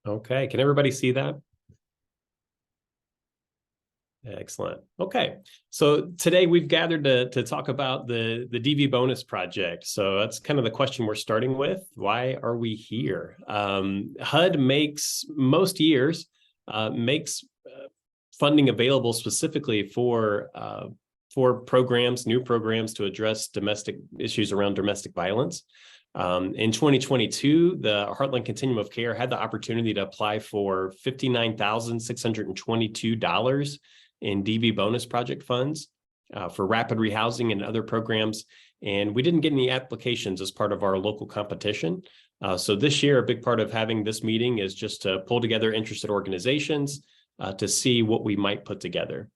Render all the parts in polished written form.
Okay, can everybody see that? Excellent. Okay, so today we've gathered to talk about the DV bonus project. So that's kind of the question we're starting with. Why are we here? HUD makes most years makes funding available specifically for programs, new programs to address domestic issues around domestic violence. In 2022, the Heartland Continuum of Care had the opportunity to apply for $59,622 in DV bonus project funds for rapid rehousing and other programs. And we didn't get any applications as part of our local competition. So this year, a big part of having this meeting is just to pull together interested organizations to see what we might put together.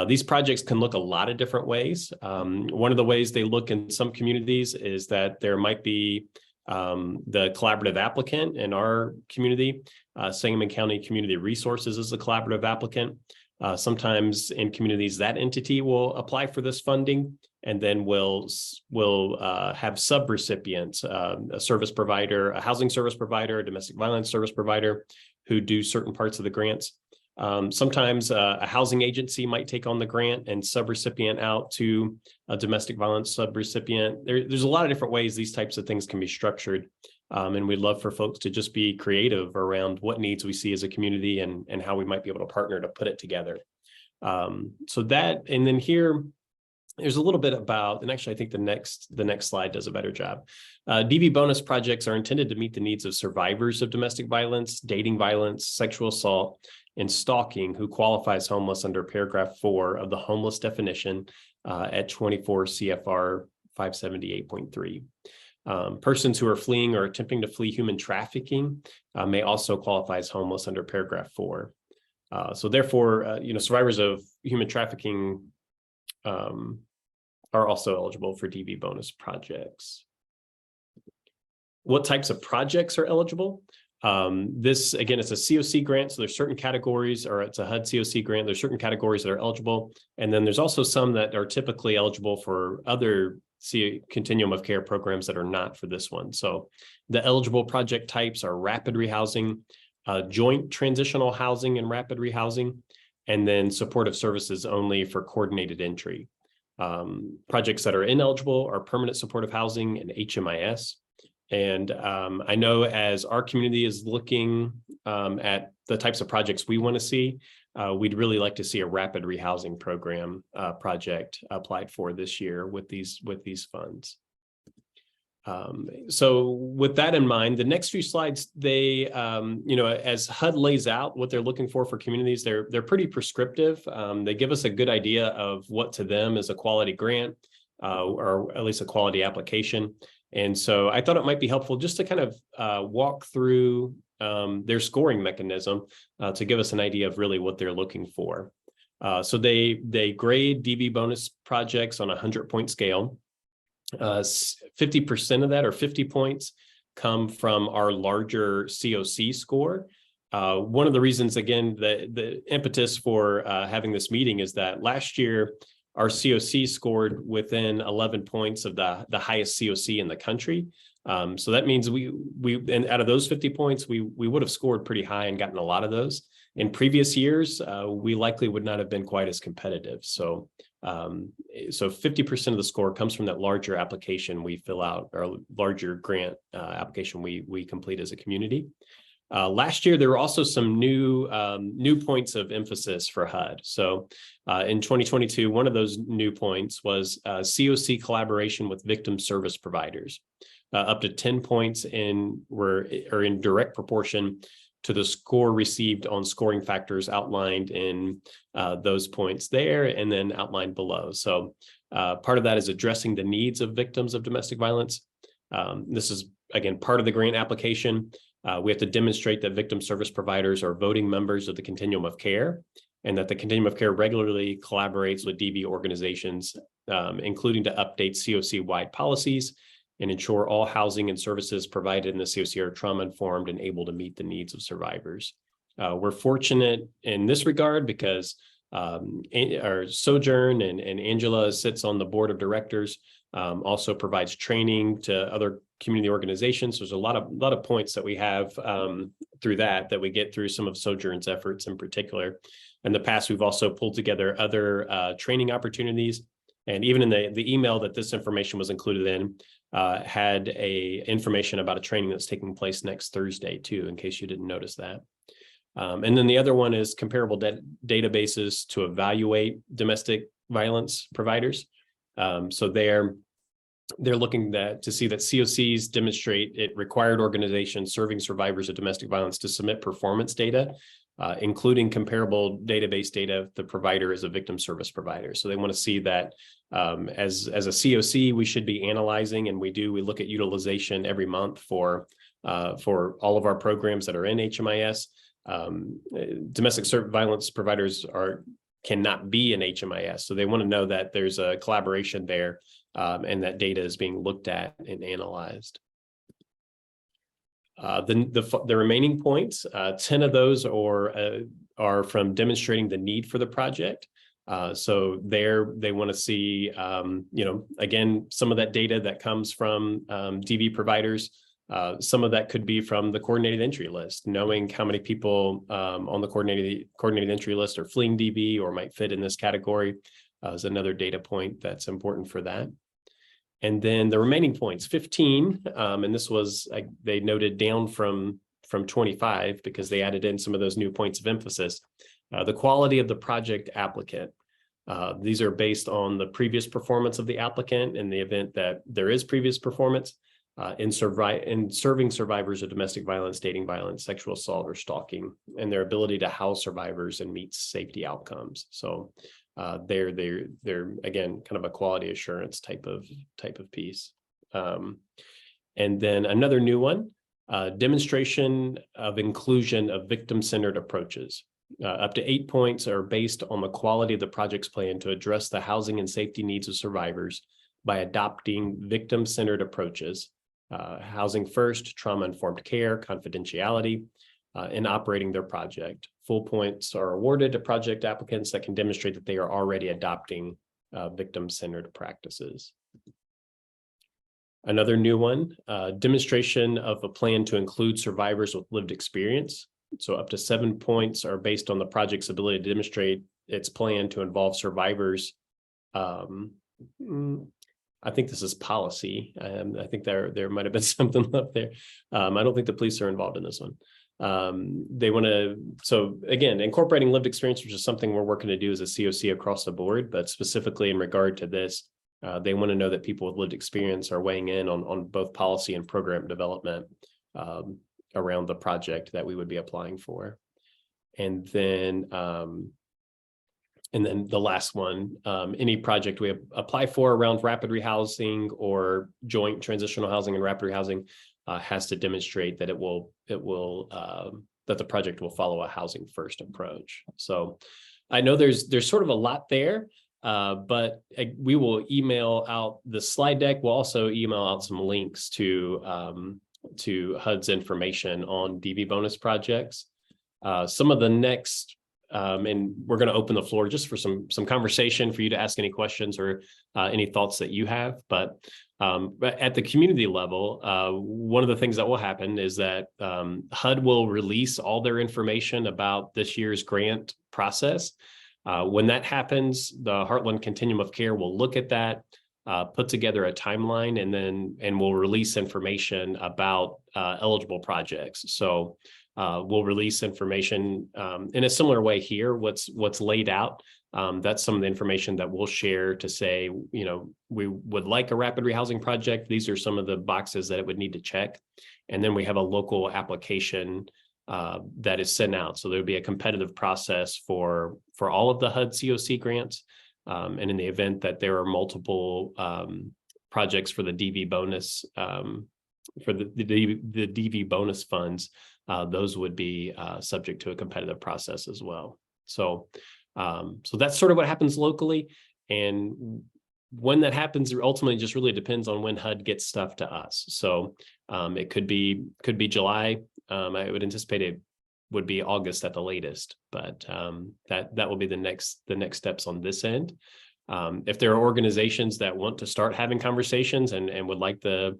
These projects can look a lot of different ways. One of the ways they look in some communities is that there might be the collaborative applicant. In our community, Sangamon County Community Resources is the collaborative applicant. Sometimes in communities, that entity will apply for this funding, and then we'll have sub-recipients, a service provider, a housing service provider, a domestic violence service provider, who do certain parts of the grants. Sometimes a housing agency might take on the grant and sub-recipient out to a domestic violence sub-recipient. There's a lot of different ways these types of things can be structured. And we'd love for folks to just be creative around what needs we see as a community and how we might be able to partner to put it together. So that, and then here, there's a little bit about, and actually I think the next slide does a better job. DV bonus projects are intended to meet the needs of survivors of domestic violence, dating violence, sexual assault, and stalking who qualify as homeless under paragraph 4 of the homeless definition at 24 CFR 578.3. Persons who are fleeing or attempting to flee human trafficking may also qualify as homeless under paragraph 4. So therefore, survivors of human trafficking are also eligible for DV bonus projects. What types of projects are eligible? This, again, it's a COC grant, so there's certain categories, or it's a HUD COC grant, there's certain categories that are eligible, and then there's also some that are typically eligible for other continuum of care programs that are not for this one. So the eligible project types are rapid rehousing, joint transitional housing and rapid rehousing, and then supportive services only for coordinated entry. Projects that are ineligible are permanent supportive housing and HMIS. And I know as our community is looking at the types of projects we want to see, we'd really like to see a rapid rehousing program project applied for this year with these funds. So with that in mind, the next few slides, they, as HUD lays out what they're looking for communities, they're pretty prescriptive. They give us a good idea of what to them is a quality grant or at least a quality application. And so I thought it might be helpful just to kind of walk through their scoring mechanism to give us an idea of really what they're looking for. So they grade DV bonus projects on a 100-point scale. 50% of that, or 50 points, come from our larger COC score. One of the reasons, again, the impetus for having this meeting is that last year, our COC scored within 11 points of the highest COC in the country. So that means and out of those 50 points, we would have scored pretty high and gotten a lot of those. In previous years, we likely would not have been quite as competitive. So 50% of the score comes from that larger application we fill out, or larger grant application we complete as a community. Last year, there were also some new points of emphasis for HUD. So in 2022, one of those new points was COC collaboration with victim service providers. Up to 10 points are in direct proportion to the score received on scoring factors outlined in those points there and then outlined below. So part of that is addressing the needs of victims of domestic violence. This is, again, part of the grant application. We have to demonstrate that victim service providers are voting members of the continuum of care, and that the continuum of care regularly collaborates with DV organizations, including to update COC-wide policies and ensure all housing and services provided in the COC are trauma-informed and able to meet the needs of survivors. We're fortunate in this regard because our Sojourn and Angela sits on the board of directors, also provides training to other community organizations. There's a lot of points that we have through that we get through some of Sojourn's efforts in particular. In the past, we've also pulled together other training opportunities. And even in the email that this information was included in, had information about a training that's taking place next Thursday too, in case you didn't notice that. And then the other one is comparable databases to evaluate domestic violence providers. So they're looking to see that COCs demonstrate it required organizations serving survivors of domestic violence to submit performance data, including comparable database data if the provider is a victim service provider. So they want to see that as a COC, we should be analyzing, and we look at utilization every month for all of our programs that are in HMIS. Domestic violence providers cannot be in HMIS. So they want to know that there's a collaboration there, and that data is being looked at and analyzed. The remaining points, 10 of those are from demonstrating the need for the project. So they want to see, again, some of that data that comes from DV providers. Some of that could be from the coordinated entry list, knowing how many people on the coordinated entry list are fleeing DV or might fit in this category is another data point that's important for that. And then the remaining points, 15, and this was, they noted down from 25 because they added in some of those new points of emphasis. The quality of the project applicant. These are based on the previous performance of the applicant in the event that there is previous performance in serving survivors of domestic violence, dating violence, sexual assault, or stalking, and their ability to house survivors and meet safety outcomes. So they're again kind of a quality assurance type of piece. And then another new one, demonstration of inclusion of victim-centered approaches. Up to 8 points are based on the quality of the project's plan to address the housing and safety needs of survivors by adopting victim-centered approaches, housing first, trauma-informed care, confidentiality, in operating their project. Full points are awarded to project applicants that can demonstrate that they are already adopting victim-centered practices. Another new one, demonstration of a plan to include survivors with lived experience. So up to 7 points are based on the project's ability to demonstrate its plan to involve survivors. I think this is policy. I think there might have been something up there. I don't think the police are involved in this one. They want to, so again, incorporating lived experience, which is something we're working to do as a COC across the board, but specifically in regard to this, they want to know that people with lived experience are weighing in on both policy and program development around the project that we would be applying for. And then the last one, any project we apply for around rapid rehousing or joint transitional housing and rapid rehousing has to demonstrate that that the project will follow a housing first approach. So I know there's sort of a lot there, but we will email out the slide deck. We'll also email out some links to HUD's information on DV bonus projects. Some of the next, and we're going to open the floor just for some conversation for you to ask any questions or any thoughts that you have. But at the community level, one of the things that will happen is that HUD will release all their information about this year's grant process. When that happens, the Heartland Continuum of Care will look at that, put together a timeline, and we'll release information about eligible projects. So we'll release information in a similar way here. What's laid out, that's some of the information that we'll share to say, we would like a rapid rehousing project. These are some of the boxes that it would need to check. And then we have a local application that is sent out. So there'll be a competitive process for all of the HUD COC grants. And in the event that there are multiple projects for the DV bonus, for the DV bonus funds, those would be subject to a competitive process as well. So that's sort of what happens locally. And when that happens, it ultimately just really depends on when HUD gets stuff to us. So it could be July. I would anticipate it would be August at the latest, but that will be the next steps on this end. If there are organizations that want to start having conversations and would like the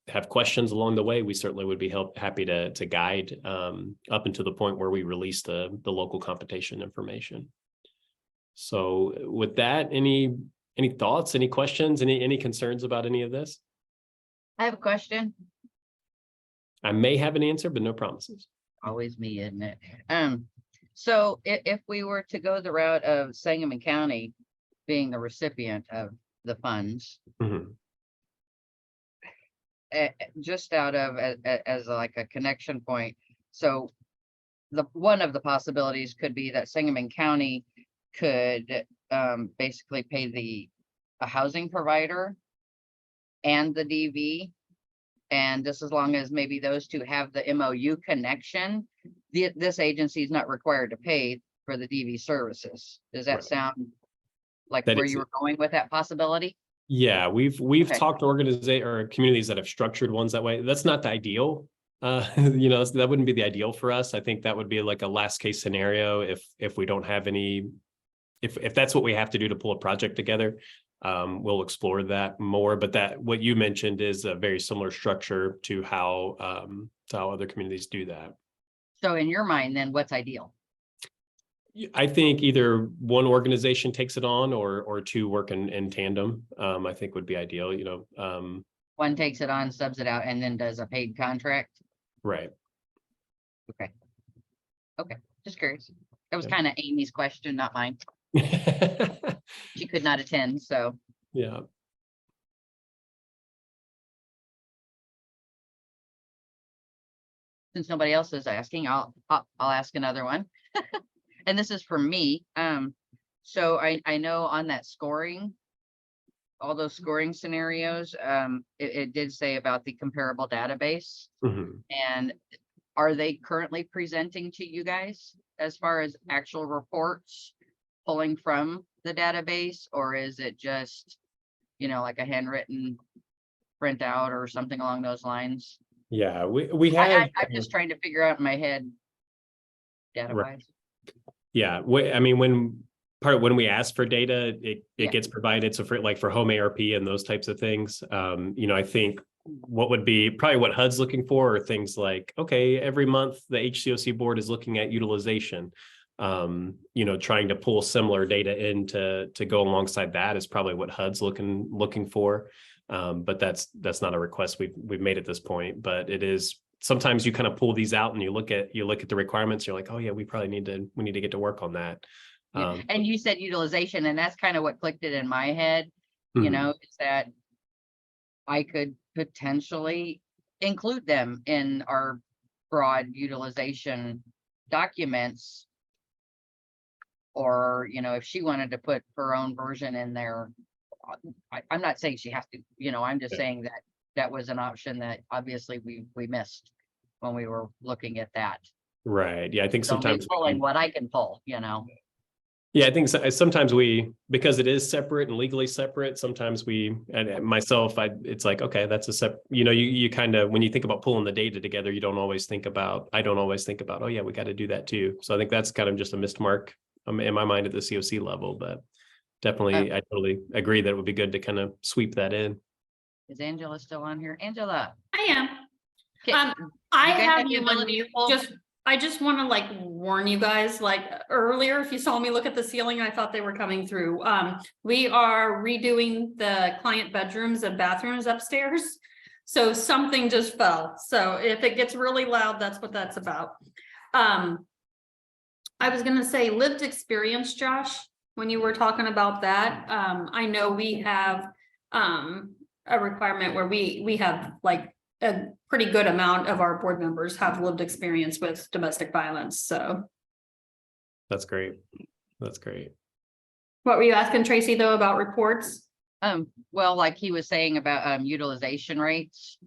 have questions along the way, we certainly would be happy to guide up until the point where we release the local competition information. So with that, any thoughts, any questions, any concerns about any of this? I have a question. I may have an answer, but no promises. Always me, isn't it? So if we were to go the route of Sangamon County being the recipient of the funds, Mm-hmm. Just out of as like a connection point. So one of the possibilities could be that Sangamon County could basically pay a housing provider and the DV. And just as long as maybe those two have the MOU connection, this agency is not required to pay for the DV services. Does that sound like where you were going with that possibility? Yeah, we've talked to organizations or communities that have structured ones that way. That's not the ideal. That wouldn't be the ideal for us. I think that would be like a last case scenario if we don't have any, if that's what we have to do to pull a project together. We'll explore that more, but what you mentioned is a very similar structure to how other communities do that. So in your mind, then what's ideal? I think either one organization takes it on or two work in tandem. I think would be ideal. One takes it on, subs it out, and then does a paid contract. Right. Okay. Just curious. That was kind of Amy's question, not mine. She could not attend, so. Yeah. Since nobody else is asking, I'll ask another one. And this is for me. So I know on that scoring, all those scoring scenarios, it did say about the comparable database. Mm-hmm. And are they currently presenting to you guys as far as actual reports pulling from the database, or is it just, like a handwritten printout or something along those lines? Yeah, we have. I'm just trying to figure out in my head data wise. Right. Yeah, I mean, when we ask for data, it gets provided. So for home ARP and those types of things, I think what would be probably what HUD's looking for are things like, okay, every month the HCoC board is looking at utilization. Trying to pull similar data in to go alongside that is probably what HUD's looking for. But that's not a request we've made at this point, but it is. Sometimes you kind of pull these out and you look at the requirements. You're like, oh yeah, we need to get to work on that. And you said utilization, and that's kind of what clicked it in my head. Mm-hmm. Is that I could potentially include them in our broad utilization documents, or if she wanted to put her own version in there. I'm not saying she has to. I'm just saying that was an option that obviously we missed when we were looking at that. Right. Yeah. I think sometimes pulling what I can pull, Yeah, I think sometimes because it is separate and legally separate, sometimes and myself, it's like, okay, that's a separate, you kind of, when you think about pulling the data together, I don't always think about, oh yeah, we got to do that too. So I think that's kind of just a missed mark in my mind at the COC level, but definitely, I totally agree that it would be good to kind of sweep that in. Is Angela still on here? Angela. I am. Okay. I have you on mute. I just want to warn you guys, earlier, if you saw me look at the ceiling, I thought they were coming through. We are redoing the client bedrooms and bathrooms upstairs. So something just fell. So if it gets really loud, that's what that's about. I was going to say lived experience, Josh, when you were talking about that. I know we have a requirement where we have a pretty good amount of our board members have lived experience with domestic violence. So that's great. That's great. What were you asking, Tracy, though, about reports? Well, like he was saying about utilization rates,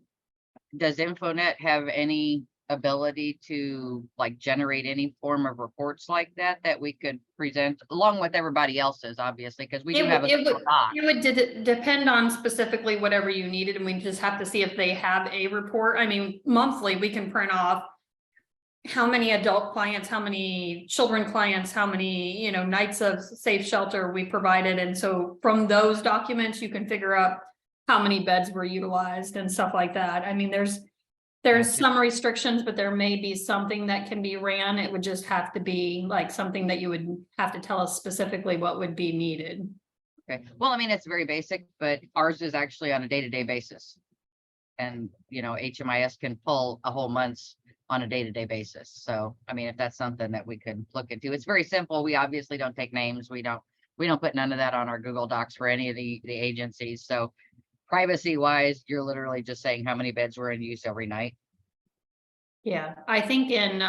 does InfoNet have any ability to generate any form of reports like that we could present along with everybody else's, obviously, because we do have it would depend on specifically whatever you needed, and we just have to see if they have a report. I mean, monthly we can print off how many adult clients, how many children clients, how many nights of safe shelter we provided, and so from those documents you can figure out how many beds were utilized and stuff like that. I mean, there's some restrictions, but there may be something that can be ran. It would just have to be like something that you would have to tell us specifically what would be needed. Okay, well, I mean, it's very basic, but ours is actually on a day-to-day basis. And, you know, HMIS can pull a whole month's on a day-to-day basis. So, I mean, if that's something that we could look into, it's very simple. We obviously don't take names. We don't put none of that on our Google Docs for any of the agencies. So privacy wise, you're literally just saying how many beds were in use every night. Yeah, I think in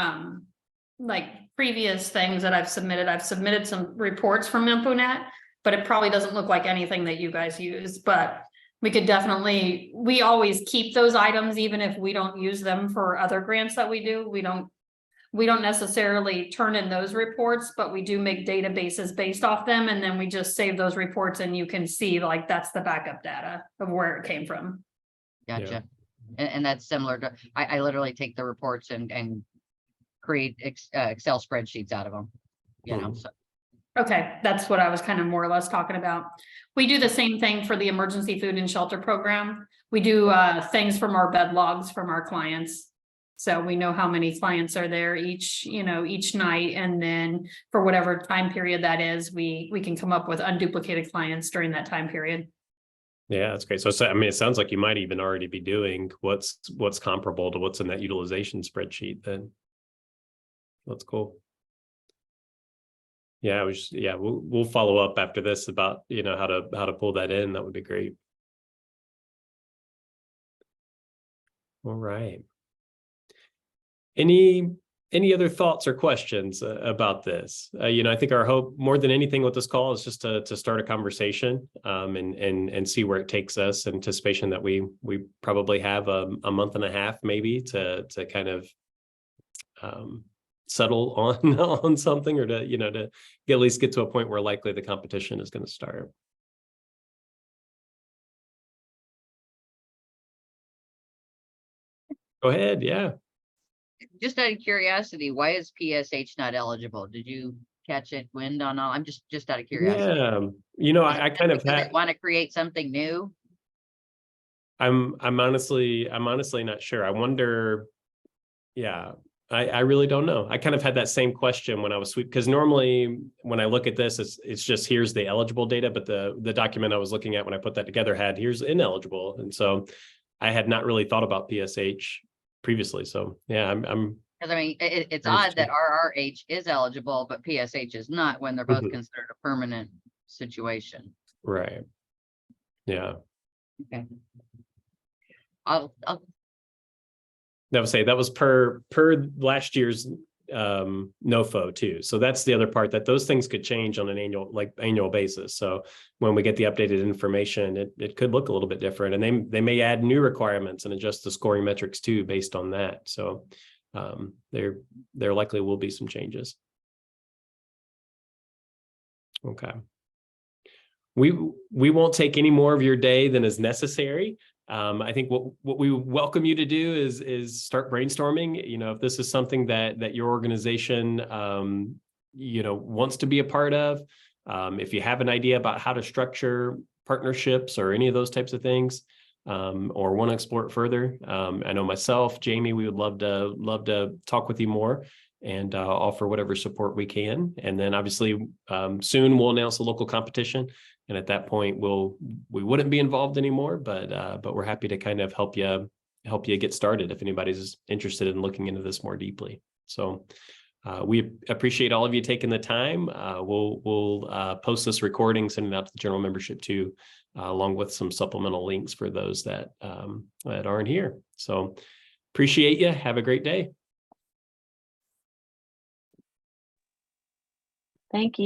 like previous things that I've submitted some reports from InfoNet, but it probably doesn't look like anything that you guys use, but we could definitely, we always keep those items, even if we don't use them for other grants that we do. We don't necessarily turn in those reports, but we do make databases based off them. And then we just save those reports and you can see like, that's the backup data of where it came from. Gotcha. Yeah. And that's similar to, I literally take the reports and create Excel spreadsheets out of them, you know, so. Okay, that's what I was kind of more or less talking about. We do the same thing for the emergency food and shelter program. We do things from our bed logs from our clients. So we know how many clients are there each night. And then for whatever time period that is, we can come up with unduplicated clients during that time period. Yeah, that's great. So I mean, it sounds like you might even already be doing what's comparable to what's in that utilization spreadsheet then. That's cool. Yeah, we'll follow up after this about, you know, how to pull that in. That would be great. All right. Any other thoughts or questions about this? You know, I think our hope more than anything with this call is just to start a conversation and see where it takes us. Anticipation that we probably have a month and a half maybe to kind of settle on something, or to at least get to a point where likely the competition is going to start. Go ahead. Yeah. Just out of curiosity, why is PSH not eligible? Did you catch it wind on all? I'm just out of curiosity. Yeah. You know, I kind of want to create something new. I'm honestly not sure. I wonder. Yeah. I really don't know. I kind of had that same question when I was because normally when I look at this, it's just here's the eligible data, but the document I was looking at when I put that together had here's ineligible, and so I had not really thought about PSH previously. So yeah, I'm because I mean it's odd that RRH is eligible, but PSH is not when they're both considered a permanent situation. Right. Yeah. Okay. I'll That was per last year's NOFO too. So that's the other part, that those things could change on an annual basis. So when we get the updated information, it could look a little bit different, and they may add new requirements and adjust the scoring metrics too based on that. So there likely will be some changes. Okay. We won't take any more of your day than is necessary. I think what we welcome you to do is start brainstorming. You know, if this is something that your organization, wants to be a part of, if you have an idea about how to structure partnerships or any of those types of things, or want to explore it further. I know myself, Jamie, we would love to talk with you more and offer whatever support we can. And then obviously soon we'll announce a local competition. And at that point, we wouldn't be involved anymore, but we're happy to kind of help you get started if anybody's interested in looking into this more deeply. So we appreciate all of you taking the time. We'll post this recording, send it out to the general membership too, along with some supplemental links for those that aren't here. So appreciate you. Have a great day. Thank you.